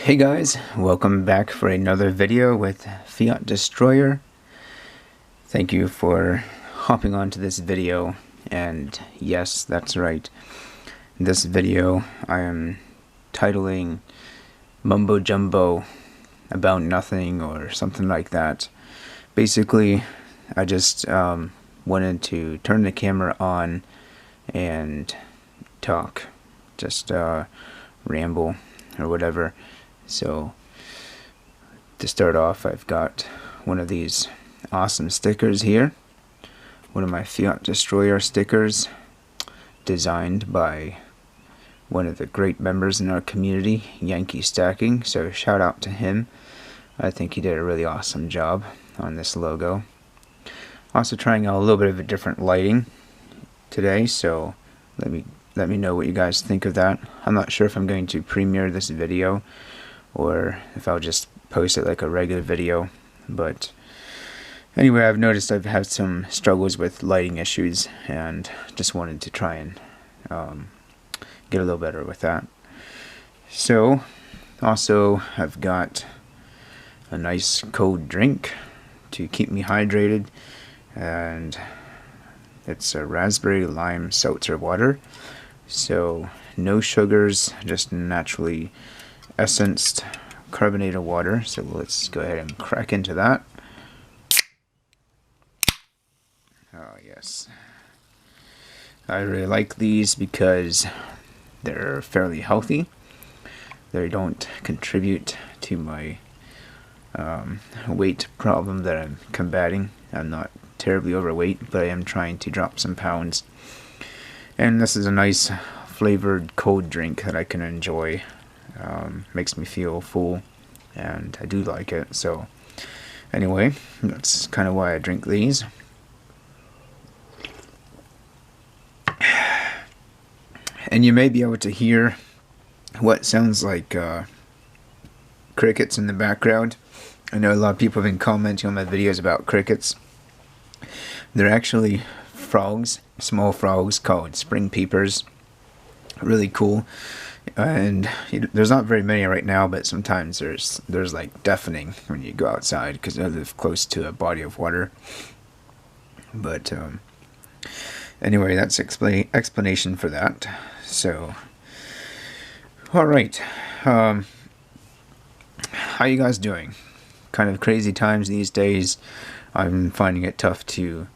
Hey guys, welcome back for another video with Fiat Destroyer. Thank you for hopping onto this video, and yes, that's right. This video I am titling Mumbo Jumbo about nothing or something like that. Basically, I just wanted to turn the camera on and talk, just ramble or whatever. So to start off, I've got one of these awesome stickers here, one of my Fiat Destroyer stickers designed by one of the great members in our community, Yankee Stacking, so shout out to him. I think he did a really awesome job on this logo. Also trying out a little bit of a different lighting today, so let me know what you guys think of that. I'm not sure if I'm going to premiere this video or if I'll just post it like a regular video, but anyway, I've noticed I've had some struggles with lighting issues and just wanted to try and get a little better with that. So also I've got a nice cold drink to keep me hydrated, and it's a raspberry lime seltzer water, so no sugars, just naturally essenced carbonated water. So let's go ahead and crack into that. Oh yes, I really like these because they're fairly healthy. They don't contribute to my weight problem that I'm combating. I'm not terribly overweight, but I am trying to drop some pounds, and this is a nice flavored cold drink that I can enjoy. Makes me feel full, and I do like it. So anyway, that's kind of why I drink these. And you may be able to hear what sounds like crickets in the background. I know a lot of people have been commenting on my videos about crickets. They're actually frogs, small frogs called spring peepers. Really cool. And there's not very many right now, but sometimes there's like deafening when you go outside because I live close to a body of water. But anyway, that's explanation for that. So all right, how you guys doing? Kind of crazy times these days. I'm finding it tough to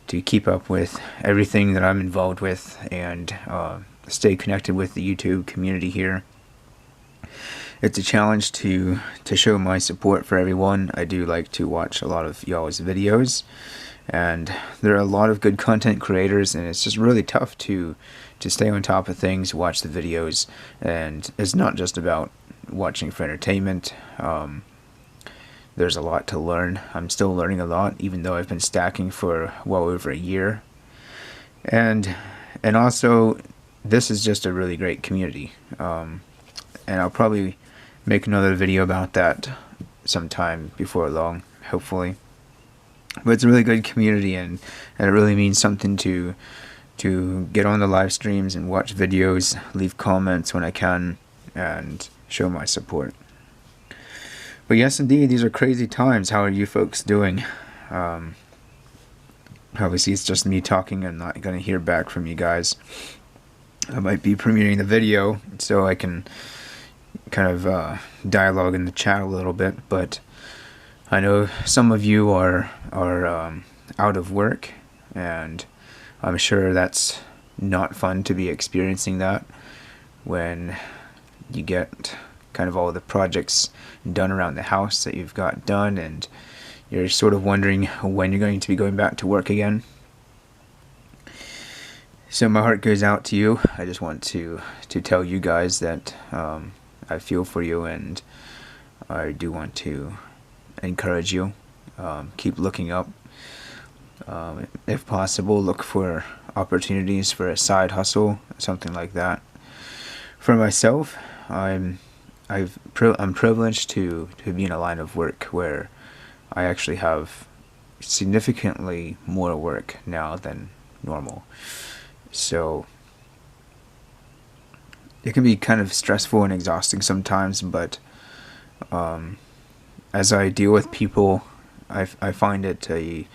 keep up with everything that I'm involved with and stay connected with the YouTube community here. It's a challenge to show my support for everyone. I do like to watch a lot of y'all's videos, and there are a lot of good content creators, and it's just really tough to stay on top of things, watch the videos, and it's not just about watching for entertainment. There's a lot to learn. I'm still learning a lot, even though I've been stacking for well over a year. And also, this is just a really great community. And I'll probably make another video about that sometime before long, hopefully. But it's a really good community, and it really means something to get on the live streams and watch videos, leave comments when I can, and show my support. But yes, indeed, these are crazy times. How are you folks doing? Obviously, it's just me talking. I'm not going to hear back from you guys. I might be premiering the video so I can kind of dialogue in the chat a little bit. But I know some of you are out of work, and I'm sure that's not fun to be experiencing that when you get kind of all the projects done around the house that you've got done, and you're sort of wondering when you're going to be going back to work again. So my heart goes out to you. I just want to tell you guys that I feel for you, and I do want to encourage you. Keep looking up. If possible, look for opportunities for a side hustle, something like that. For myself, I'm privileged to be in a line of work where I actually have significantly more work now than normal. So it can be kind of stressful and exhausting sometimes, but As I deal with people, I find it a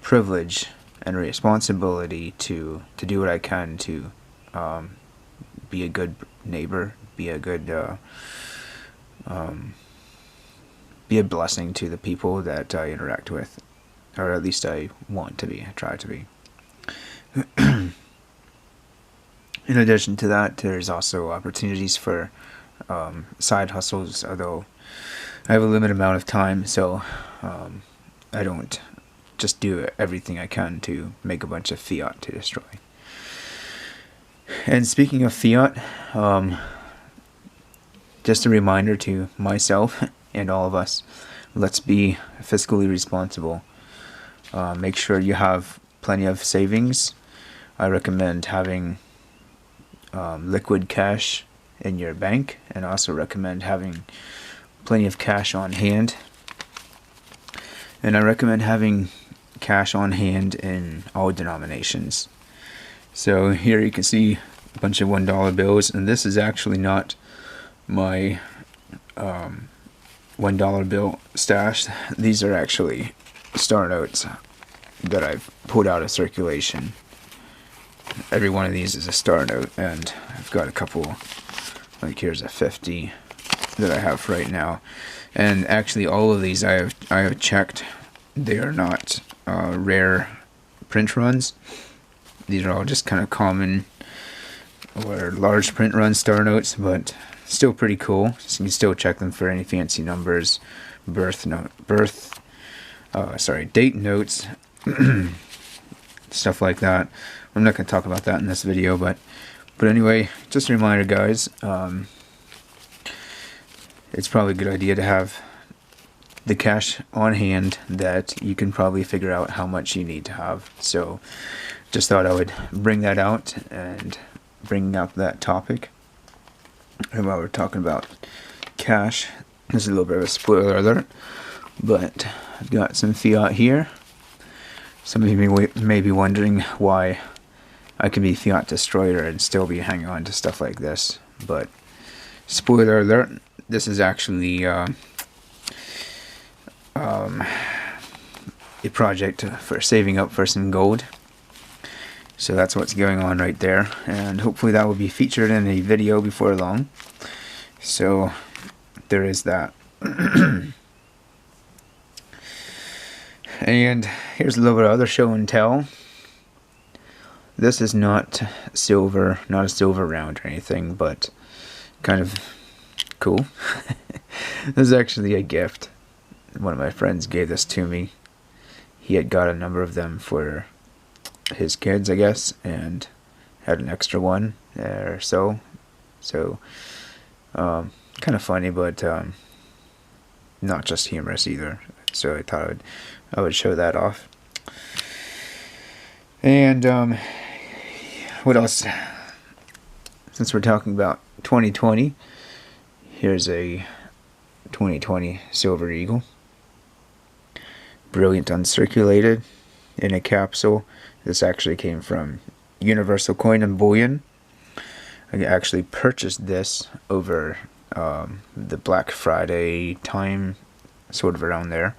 privilege and a responsibility to do what I can to be a good neighbor, be a good be a blessing to the people that I interact with, or at least I want to be, I try to be. In addition to that, there's also opportunities for side hustles, although I have a limited amount of time, so I don't just do everything I can to make a bunch of fiat to destroy. And speaking of fiat, just a reminder to myself and all of us, let's be fiscally responsible. Make sure you have plenty of savings. I recommend having liquid cash in your bank, and also recommend having plenty of cash on hand. And I recommend having cash on hand in all denominations. So here you can see a bunch of $1 bills, and this is actually not my $1 bill stash. These are actually star notes that I've pulled out of circulation. Every one of these is a star note, and I've got a couple, like here's a 50 that I have right now. And actually all of these I have checked. They are not rare print runs. These are all just kind of common or large print run star notes, but still pretty cool. So you can still check them for any fancy numbers, date notes, stuff like that. I'm not going to talk about that in this video, but anyway, just a reminder, guys. It's probably a good idea to have the cash on hand that you can probably figure out how much you need to have. So just thought I would bring that out and bring out that topic. And while we're talking about cash, this is a little bit of a spoiler alert, but I've got some fiat here. Some of you may be wondering why I can be fiat destroyer and still be hanging on to stuff like this. But spoiler alert, this is actually a project for saving up for some gold. So that's what's going on right there, and hopefully that will be featured in a video before long. So there is that. And here's a little bit of other show and tell. This is not silver, not a silver round or anything, but kind of cool. This is actually a gift. One of my friends gave this to me. He had got a number of them for his kids, I guess, and had an extra one or so. So, kind of funny, but not just humorous either. So I thought I would show that off. And what else? Since we're talking about 2020, here's a 2020 Silver Eagle. Brilliant uncirculated in a capsule. This actually came from Universal Coin and Bullion. I actually purchased this over the Black Friday time, sort of around there.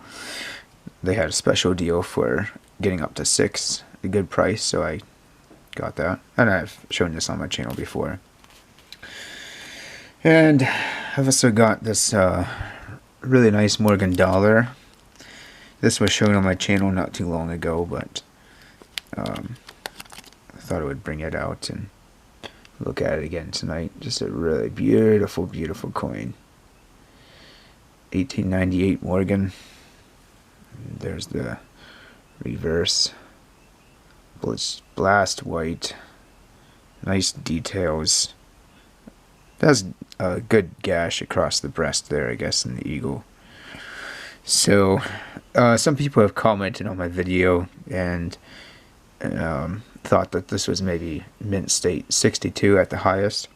They had a special deal for getting up to 6, a good price, so I got that. And I've shown this on my channel before. And I've also got this really nice Morgan dollar. This was shown on my channel not too long ago, but I thought I would bring it out and look at it again tonight. Just a really beautiful, beautiful coin. 1898 Morgan. There's the reverse. Blast white. Nice details. That's a good gash across the breast there, I guess, in the eagle. So, some people have commented on my video and thought that this was maybe mint state 62 at the highest.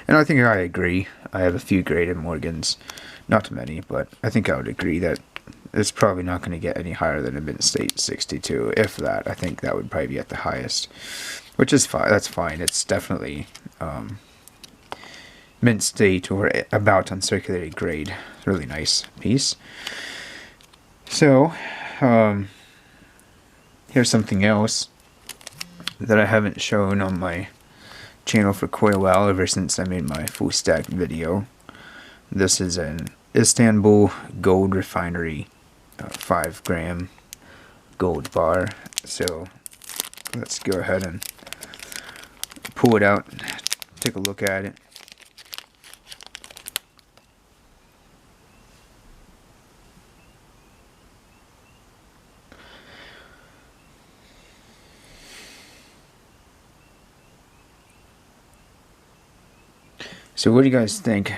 And I think I agree. I have a few graded Morgans. Not many, but I think I would agree that it's probably not going to get any higher than a mint state 62. If that, I think that would probably be at the highest. Which is fine. That's fine. It's definitely mint state or about uncirculated grade. Really nice piece. So, here's something else that I haven't shown on my channel for quite a while, ever since I made my full stack video. This is an Istanbul gold refinery 5-gram gold bar. So let's go ahead and pull it out, take a look at it. So what do you guys think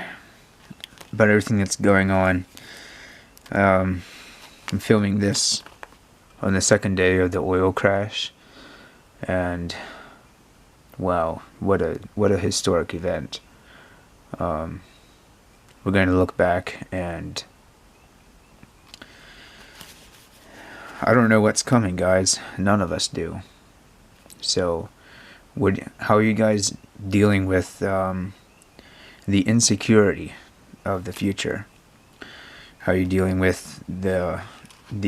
about everything that's going on? I'm filming this on the second day of the oil crash, and wow, what a historic event. We're going to look back, and I don't know what's coming, guys. None of us do. So how are you guys dealing with the insecurity of the future? How are you dealing with the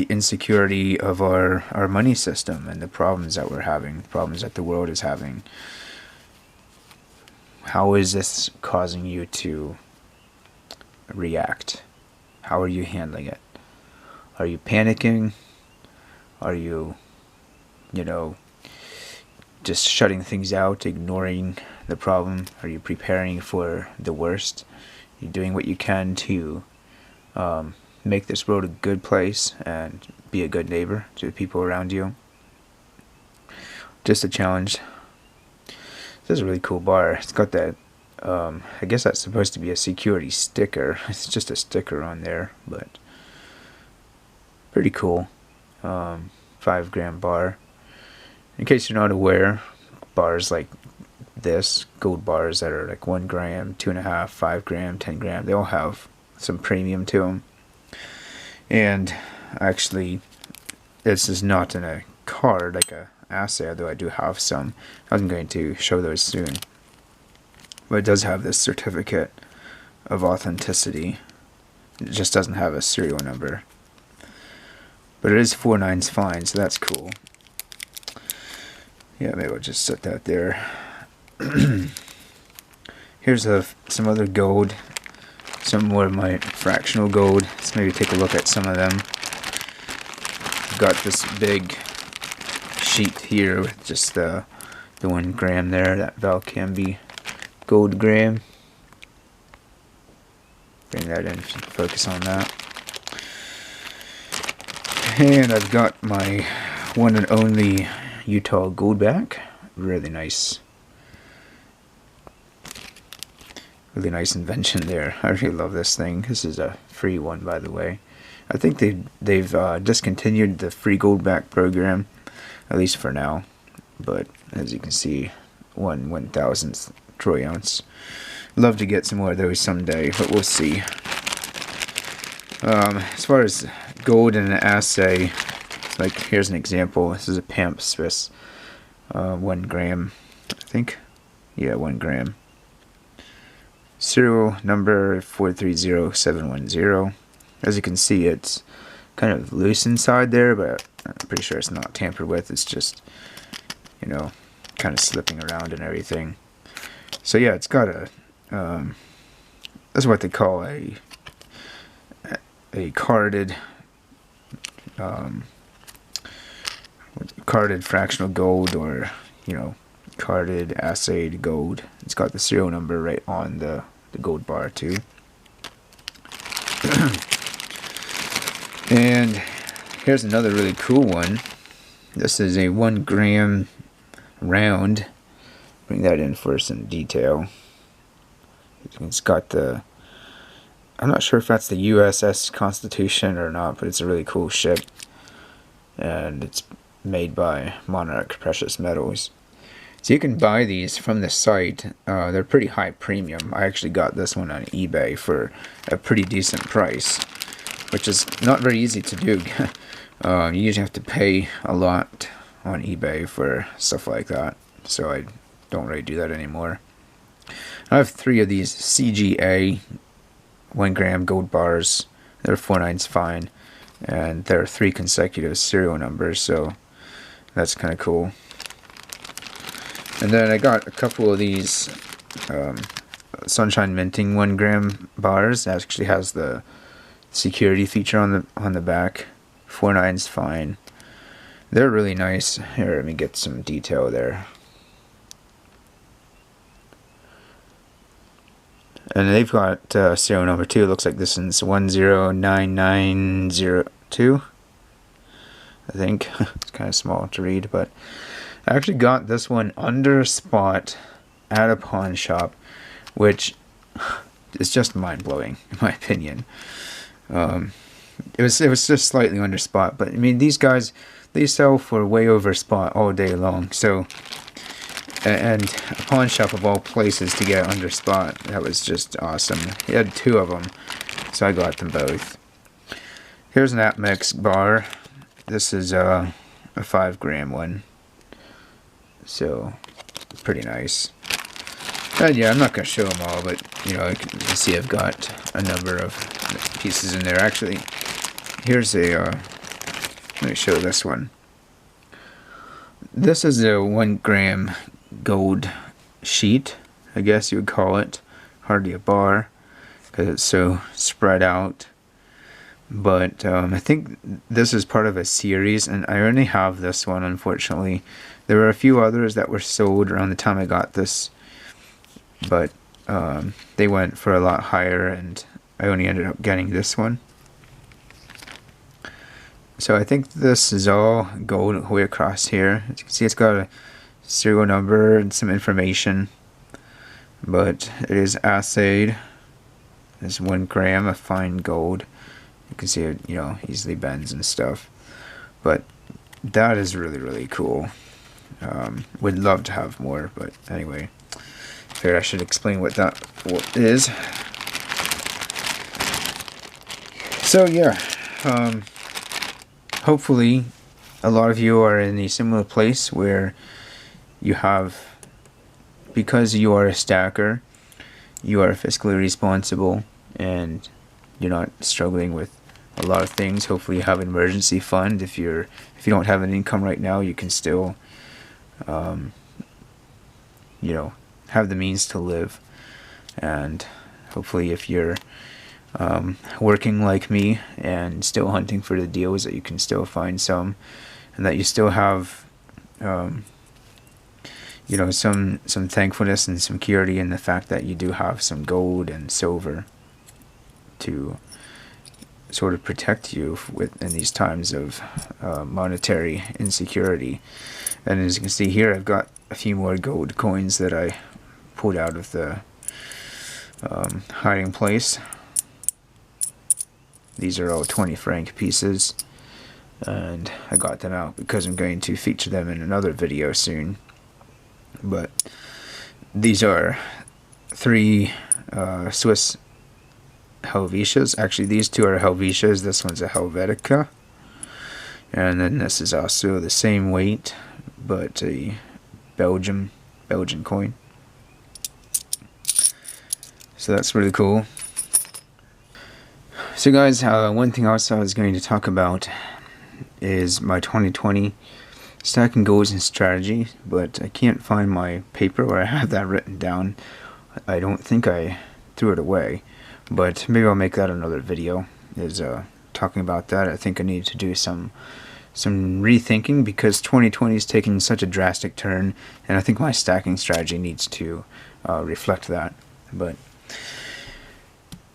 insecurity of our money system and the problems that we're having, problems that the world is having? How is this causing you to react? How are you handling it? Are you panicking? Are you, just shutting things out, ignoring the problem? Are you preparing for the worst? Are you doing what you can to make this world a good place and be a good neighbor to the people around you? Just a challenge. This is a really cool bar. It's got that, I guess that's supposed to be a security sticker. It's just a sticker on there, but pretty cool. 5-gram bar. In case you're not aware, bars like this, gold bars that are like 1 gram, 2.5, 5 gram, 10 gram, they all have some premium to them. And actually, this is not in a card like a assay, although I do have some. I'm going to show those soon. But it does have this certificate of authenticity. It just doesn't have a serial number. But it is 4 nines fine, so that's cool. Yeah, maybe I'll just set that there. Here's some other gold. Some more of my fractional gold. Let's maybe take a look at some of them. I've got this big sheet here with just the 1 gram there, that Valcambi gold gram. Bring that in, focus on that. And I've got my one and only Utah Goldback. Really nice. Really nice invention there. I really love this thing. This is a free one, by the way. I think they've discontinued the free Goldback program, at least for now. But as you can see, 1/1000th troy ounce. Love to get some more of those someday, but we'll see. As far as gold in an assay, like here's an example. This is a Pamp Swiss, 1 gram, I think. Yeah, 1 gram. Serial number 430710. As you can see, it's kind of loose inside there, but I'm pretty sure it's not tampered with. It's just, kind of slipping around and everything. So yeah, it's got a, that's what they call a carded, carded fractional gold, or, carded assayed gold. It's got the serial number right on the gold bar too. And here's another really cool one. This is a 1 gram round. Bring that in for some detail. It's got the, I'm not sure if that's the USS Constitution or not, but it's a really cool ship. And it's made by Monarch Precious Metals. So you can buy these from the site. They're pretty high premium. I actually got this one on eBay for a pretty decent price, which is not very easy to do. You usually have to pay a lot on eBay for stuff like that, so I don't really do that anymore. I have 3 of these CGA 1 gram gold bars. They're 4/9 fine, and there are 3 consecutive serial numbers, so that's kind of cool. And then I got a couple of these Sunshine Minting 1 gram bars. It actually has the security feature on the back. 4/9 fine. They're really nice. Here, let me get some detail there. And they've got serial number 2. It looks like this is 109902. I think it's kind of small to read, but I actually got this one under spot at a pawn shop, which is just mind-blowing in my opinion. It was just slightly under spot, but I mean, these guys, they sell for way over spot all day long. So, and a pawn shop of all places to get under spot, that was just awesome. He had 2 of them, so I got them both. Here's an APMEX bar. This is a 5 gram one, so pretty nice. And yeah, I'm not going to show them all, but you know, you can see I've got a number of pieces in there. Actually, here's a, let me show this one. This is a 1 gram gold sheet, I guess you would call it. Hardly a bar, because it's so spread out. But I think this is part of a series, and I only have this one, unfortunately. There were a few others that were sold around the time I got this, but they went for a lot higher, and I only ended up getting this one. So I think this is all gold all the way across here. As you can see, it's got a serial number and some information, but it is assayed. It's 1 gram of fine gold. You can see it, you know, easily bends and stuff. But that is really, really cool. Would love to have more, but anyway. Here, I should explain what that is. So yeah, hopefully a lot of you are in a similar place where you have, because you are a stacker, you are fiscally responsible, and you're not struggling with a lot of things. Hopefully you have an emergency fund. If you don't have an income right now, you can still you know, have the means to live. And hopefully if you're working like me and still hunting for the deals, that you can still find some, and that you still have you know, some thankfulness and some security in the fact that you do have some gold and silver to sort of protect you in these times of monetary insecurity. And as you can see here, I've got a few more gold coins that I pulled out of the hiding place. These are all 20 franc pieces, and I got them out because I'm going to feature them in another video soon. But these are 3 Swiss Helvetias. Actually, these 2 are Helvetias. This one's a Helvetica. And then this is also the same weight, but a Belgian coin. So that's really cool. So guys, one thing else I was going to talk about is my 2020 stacking goals and strategy, but I can't find my paper where I have that written down. I don't think I threw it away, but maybe I'll make that another video, is talking about that. I think I need to do some rethinking, because 2020 is taking such a drastic turn, and I think my stacking strategy needs to reflect that. But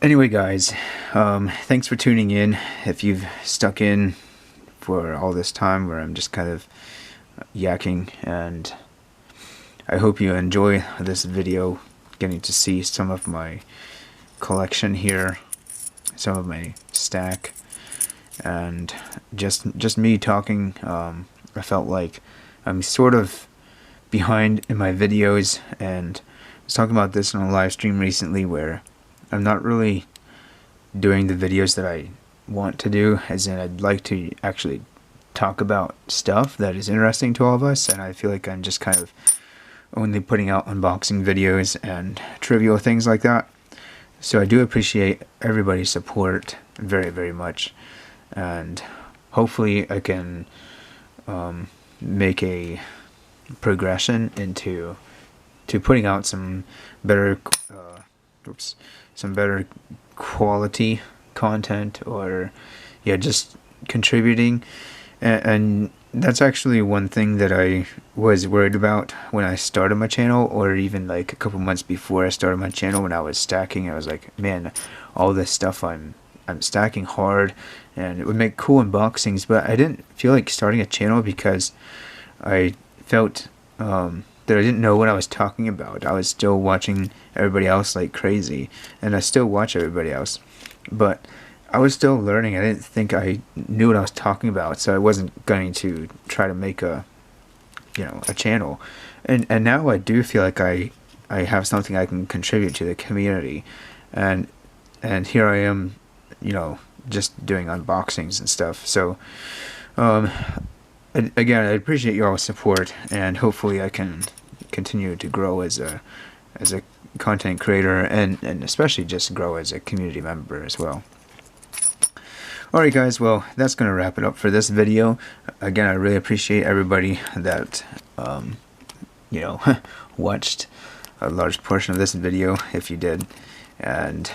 anyway guys, thanks for tuning in. If you've stuck in for all this time where I'm just kind of yakking, and I hope you enjoy this video, getting to see some of my collection here, some of my stack, and just me talking. I felt like I'm sort of behind in my videos, and I was talking about this in a live stream recently where I'm not really doing the videos that I want to do, as in I'd like to actually talk about stuff that is interesting to all of us, and I feel like I'm just kind of only putting out unboxing videos and trivial things like that. So I do appreciate everybody's support very, very much, and hopefully I can make a progression into putting out some better some better quality content, or yeah, just contributing. And that's actually one thing that I was worried about when I started my channel, or even like a couple months before I started my channel. When I was stacking, I was like, man, all this stuff I'm stacking hard, and it would make cool unboxings, but I didn't feel like starting a channel because I felt that I didn't know what I was talking about. I was still watching everybody else like crazy, and I still watch everybody else, but I was still learning. I didn't think I knew what I was talking about, so I wasn't going to try to make a channel. And now I do feel like I have something I can contribute to the community, and here I am, just doing unboxings and stuff. So and again, I appreciate y'all's support, and hopefully I can continue to grow as a content creator, and especially just grow as a community member as well. Alright guys, well, that's going to wrap it up for this video. Again, I really appreciate everybody that watched a large portion of this video, if you did. And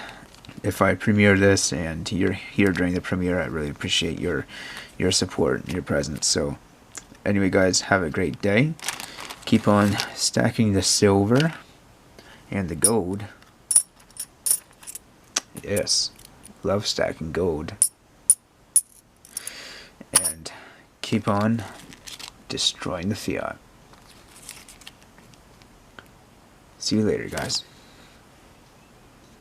if I premiere this and you're here during the premiere, I really appreciate your support and your presence. So anyway guys, have a great day. Keep on stacking the silver and the gold. Yes, love stacking gold. And keep on destroying the Fiat. See you later, guys.